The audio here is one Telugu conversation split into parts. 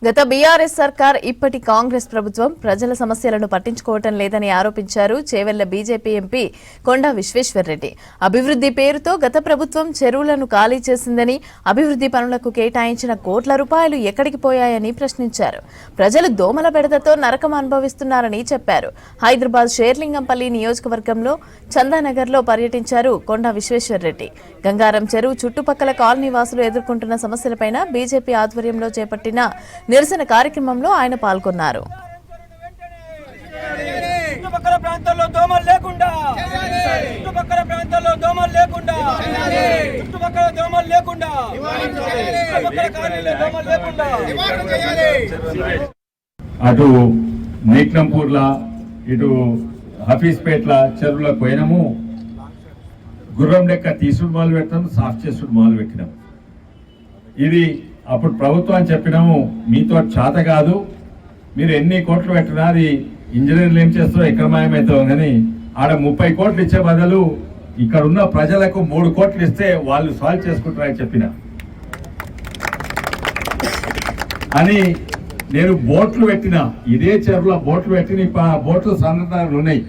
గత బీఆర్ఎస్ సర్కార్ ఇప్పటి కాంగ్రెస్ ప్రభుత్వం ప్రజల సమస్యలను పట్టించుకోవటం లేదని ఆరోపించారు చేవెళ్ల బీజేపీ ఎంపీ కొండా విశ్వేశ్వర్రెడ్డి. అభివృద్ధి పేరుతో గత ప్రభుత్వం చెరువులను ఖాళీ చేసిందని, అభివృద్ధి పనులకు కేటాయించిన కోట్ల రూపాయలు ఎక్కడికి పోయాయని ప్రశ్నించారు. ప్రజలు దోమల బెడదతో నరకం అనుభవిస్తున్నారని చెప్పారు. హైదరాబాద్ షేర్లింగంపల్లి నియోజకవర్గంలో చందానగర్లో పర్యటించారు కొండా విశ్వేశ్వర్రెడ్డి. గంగారం చెరువు చుట్టుపక్కల కాలనీ వాసులు ఎదుర్కొంటున్న సమస్యలపై బీజేపీ ఆధ్వర్యంలో చేపట్టిన నిరసన కార్యక్రమంలో ఆయన పాల్గొన్నారు. అటు నేక్నంపూర్లా ఇటు హఫీజ్పేట్ల చెరువులకు పోయినాము. గుర్రం లెక్క తీసుడు మొదలు పెట్టినాం, సాఫ్ చేసుడు మొదలు పెట్టినాం. ఇది అప్పుడు ప్రభుత్వాన్ని చెప్పినాము, మీతో చేత కాదు, మీరు ఎన్ని కోట్లు పెట్టినా అది ఇంజనీర్లు ఏం చేస్తారో ఎక్కడ మాయమవుతాం కానీ ఆడ 30 కోట్లు ఇచ్చే బదులు ఇక్కడ ఉన్న ప్రజలకు 3 కోట్లు ఇస్తే వాళ్ళు సాల్వ్ చేసుకుంటారని చెప్పిన అని నేను బోట్లు పెట్టిన, ఇదే చెరువులో బోట్లు పెట్టిన, బోట్లు సందర్భాలు ఉన్నాయి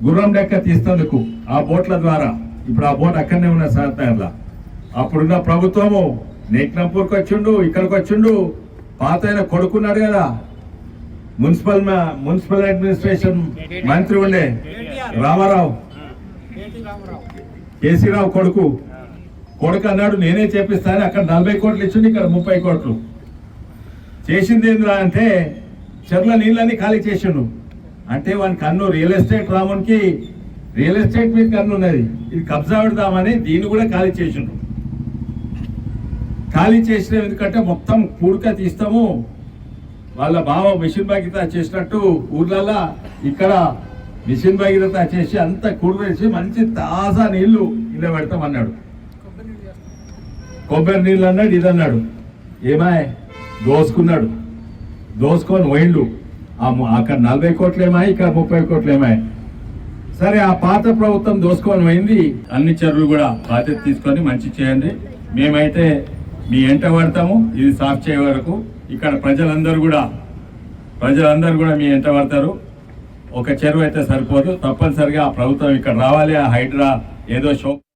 గుర్రం లెక్క తీస్తందుకు. ఆ బోట్ల ద్వారా ఇప్పుడు ఆ బోట్ అక్కడనే ఉన్న సందర్భాల అప్పుడున్న ప్రభుత్వము నేక్నంపూర్కి వచ్చిండు, ఇక్కడికి వచ్చిండు. పాత ఆయన కొడుకున్నాడు కదా, మున్సిపల్ అడ్మినిస్ట్రేషన్ మంత్రి ఉండే రామారావు, కేసీరావు కొడుకు అన్నాడు నేనే చేపిస్తాను. అక్కడ 40 కోట్లు ఇచ్చిండు, ఇక్కడ 30 కోట్లు. చేసింది ఏంద్రా అంటే చెర్ల నీళ్ళని ఖాళీ చేసిండు. అంటే వాని కన్ను రియల్ ఎస్టేట్ రామునికి రియల్ ఎస్టేట్ మీద కన్ను ఉన్నది, ఇది కబ్జా పెడదామని దీన్ని కూడా ఖాళీ చేసిండు. ఖాళీ చేసిన ఎందుకంటే మొత్తం కూడక తీస్తాము, వాళ్ళ బావ మిషన్ భగీరథ చేసినట్టు ఊర్లలో ఇక్కడ మిషన్ భగీరథ చేసి అంత కూడవేసి మంచి తాజా నీళ్లు ఇలా పెడతామన్నాడు. కొబ్బరి నీళ్ళు అన్నాడు, ఇది అన్నాడు. ఏమాయ్ దోసుకున్నాడు, దోసుకొని పోయిండు. అక్కడ 40 కోట్లు ఏమాయి, ఇక్కడ 30 కోట్లు ఏమాయి. సరే, ఆ పాత ప్రభుత్వం దోసుకొని పోయింది. అన్ని చెరువులు కూడా బాధ్యత తీసుకొని మంచి చేయండి, మేమైతే మీ ఎంట పడతాము. ఇది సాఫ్ చేయ వరకు ఇక్కడ ప్రజలందరూ కూడా మీ ఎంట పడతారు. ఒక చెరువు అయితే సరిపోదు, తప్పనిసరిగా ఆ ప్రభుత్వం ఇక్కడ రావాలి. ఆ హైడ్రా ఏదో షో